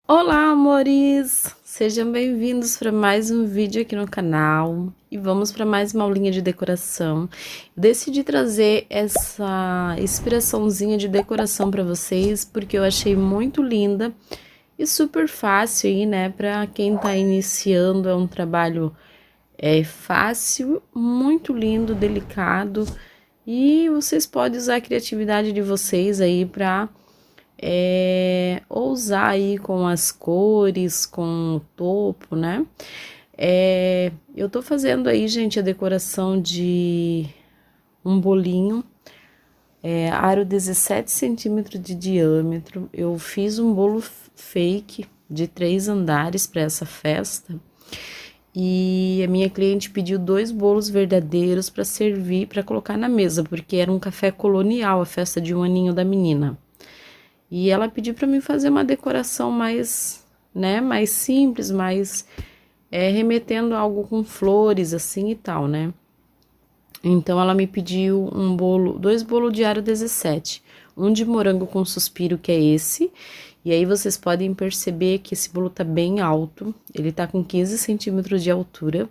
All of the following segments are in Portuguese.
Olá, amores! Sejam bem-vindos para mais um vídeo aqui no canal e vamos para mais uma aulinha de decoração. Decidi trazer essa inspiraçãozinha de decoração para vocês porque eu achei muito linda e super fácil aí, né? Para quem tá iniciando, é um trabalho fácil, muito lindo, delicado e vocês podem usar a criatividade de vocês aí para ousar aí com as cores, com o topo, né? Eu tô fazendo aí, gente, a decoração de um bolinho, aro 17 centímetros de diâmetro. Eu fiz um bolo fake de 3 andares para essa festa. E a minha cliente pediu 2 bolos verdadeiros para servir, para colocar na mesa, porque era um café colonial, a festa de 1 aninho da menina. E ela pediu para mim fazer uma decoração mais, né, mais simples, mais remetendo a algo com flores assim e tal, né? Então ela me pediu 2 bolos de aro 17, um de morango com suspiro, que é esse. E aí vocês podem perceber que esse bolo tá bem alto, ele tá com 15 centímetros de altura.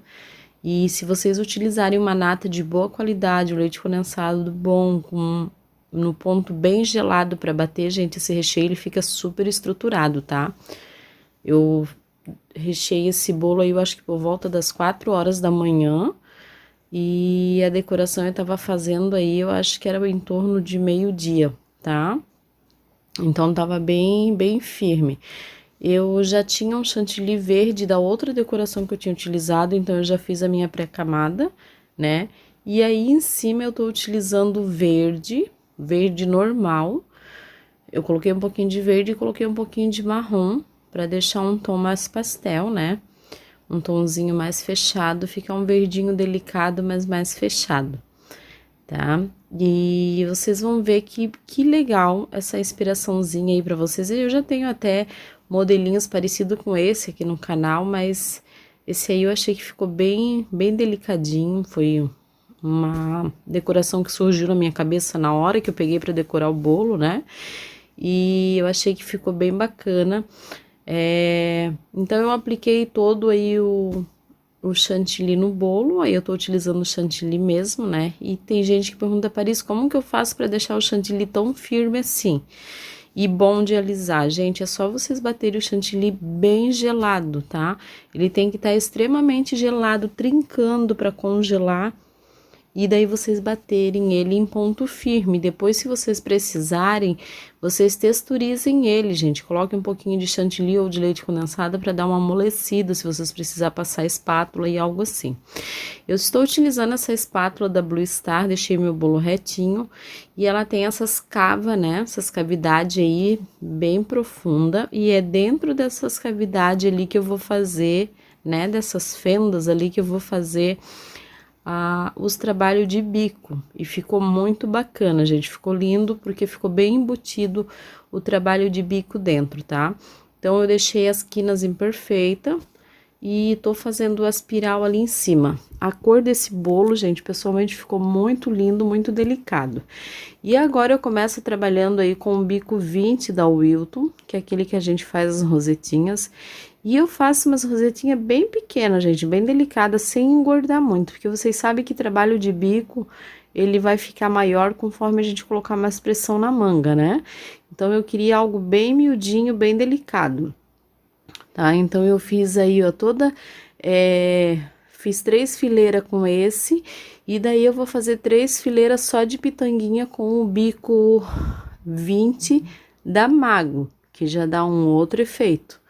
E se vocês utilizarem uma nata de boa qualidade, o leite condensado bom, no ponto bem gelado para bater, gente, esse recheio ele fica super estruturado, tá? Eu recheei esse bolo aí, eu acho que por volta das 4 horas da manhã. E a decoração eu tava fazendo aí, eu acho que era em torno de meio-dia, tá? Então tava bem firme. Eu já tinha um chantilly verde da outra decoração que eu tinha utilizado, então eu já fiz a minha pré-camada, né? E aí em cima eu tô utilizando verde normal. Eu coloquei um pouquinho de verde e coloquei um pouquinho de marrom para deixar um tom mais pastel, né? Um tomzinho mais fechado, fica um verdinho delicado, mas mais fechado, tá? E vocês vão ver que legal essa inspiraçãozinha aí para vocês. Eu já tenho até modelinhos parecidos com esse aqui no canal, mas esse aí eu achei que ficou bem delicadinho. Foi uma decoração que surgiu na minha cabeça na hora que eu peguei para decorar o bolo, né? E eu achei que ficou bem bacana. Então eu apliquei todo aí o chantilly no bolo, aí eu tô utilizando o chantilly mesmo, né? E tem gente que pergunta, Paris, como que eu faço para deixar o chantilly tão firme assim? E bom de alisar, gente, é só vocês baterem o chantilly bem gelado, tá? Ele tem que estar extremamente gelado, trincando para congelar. E daí vocês baterem ele em ponto firme. Depois, se vocês precisarem, vocês texturizem ele, gente. Coloquem um pouquinho de chantilly ou de leite condensado para dar uma amolecida, se vocês precisar passar espátula e algo assim. Eu estou utilizando essa espátula da Blue Star, deixei meu bolo retinho. E ela tem essas cavas, né? Essas cavidades aí bem profunda. E é dentro dessas cavidades ali que eu vou fazer, né? Dessas fendas ali que eu vou fazer os trabalhos de bico, e ficou muito bacana, gente, ficou lindo porque ficou bem embutido o trabalho de bico dentro, tá? Então eu deixei as quinas imperfeita e tô fazendo a espiral ali em cima. A cor desse bolo, gente, pessoalmente ficou muito lindo, muito delicado. E agora eu começo trabalhando aí com o bico 20 da Wilton, que é aquele que a gente faz as rosetinhas. E eu faço umas rosetinhas bem pequenas, gente, bem delicadas, sem engordar muito, porque vocês sabem que trabalho de bico, ele vai ficar maior conforme a gente colocar mais pressão na manga, né? Então, eu queria algo bem miudinho, bem delicado, tá? Então, eu fiz aí, ó, fiz 3 fileiras com esse, e daí eu vou fazer 3 fileiras só de pitanguinha com o bico 20 da Mago, que já dá um outro efeito,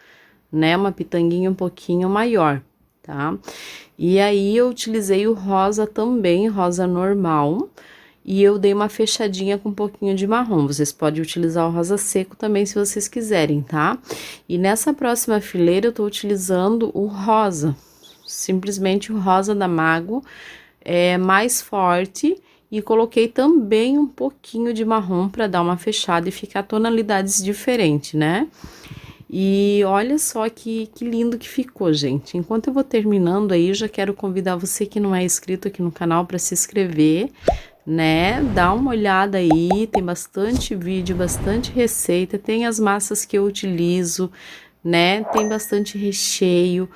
né? Uma pitanguinha um pouquinho maior, tá? E aí eu utilizei o rosa também, rosa normal, e eu dei uma fechadinha com um pouquinho de marrom. Vocês podem utilizar o rosa seco também se vocês quiserem, tá? E nessa próxima fileira eu tô utilizando o rosa, simplesmente o rosa da Mago, mais forte, e coloquei também um pouquinho de marrom para dar uma fechada e ficar tonalidades diferentes, né? E olha só que lindo que ficou, gente. Enquanto eu vou terminando aí, eu já quero convidar você que não é inscrito aqui no canal para se inscrever, né? Dá uma olhada aí, tem bastante vídeo, bastante receita, tem as massas que eu utilizo, né? Tem bastante recheio.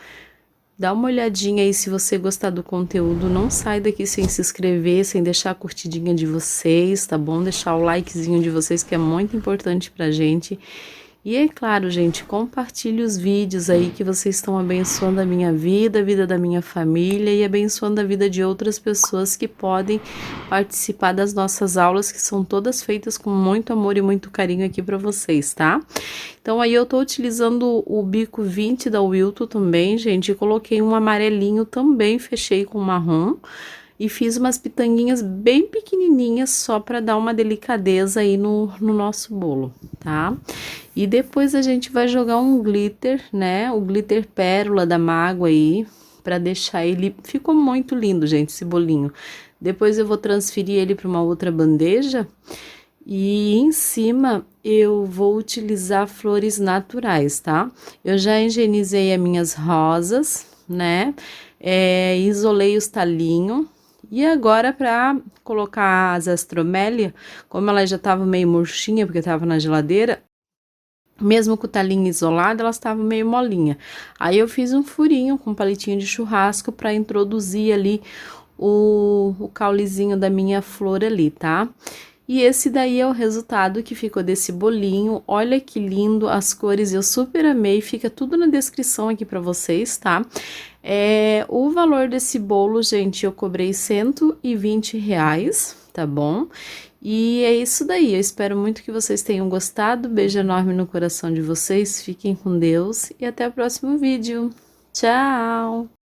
Dá uma olhadinha aí se você gostar do conteúdo, não sai daqui sem se inscrever, sem deixar a curtidinha de vocês, tá bom? Deixar o likezinho de vocês que é muito importante pra gente. E é claro, gente, compartilhe os vídeos aí que vocês estão abençoando a minha vida, a vida da minha família e abençoando a vida de outras pessoas que podem participar das nossas aulas, que são todas feitas com muito amor e muito carinho aqui para vocês, tá? Então aí eu tô utilizando o bico 20 da Wilton também, gente, e coloquei um amarelinho também, fechei com marrom. E fiz umas pitanguinhas bem pequenininhas só para dar uma delicadeza aí no nosso bolo, tá? E depois a gente vai jogar um glitter, né? O glitter pérola da mágoa aí, para deixar ele... Ficou muito lindo, gente, esse bolinho. Depois eu vou transferir ele para uma outra bandeja e em cima eu vou utilizar flores naturais, tá? Eu já higienizei as minhas rosas, né? Isolei os talinhos. E agora, para colocar as astromélia, como ela já tava meio murchinha, porque tava na geladeira, mesmo com o talinho isolado, elas estavam meio molinha. Aí eu fiz um furinho com palitinho de churrasco para introduzir ali o caulezinho da minha flor ali, tá? E esse daí é o resultado que ficou desse bolinho. Olha que lindo, as cores eu super amei, fica tudo na descrição aqui para vocês, tá? O valor desse bolo, gente, eu cobrei R$ 120, tá bom? E é isso daí, eu espero muito que vocês tenham gostado. Beijo enorme no coração de vocês, fiquem com Deus e até o próximo vídeo. Tchau!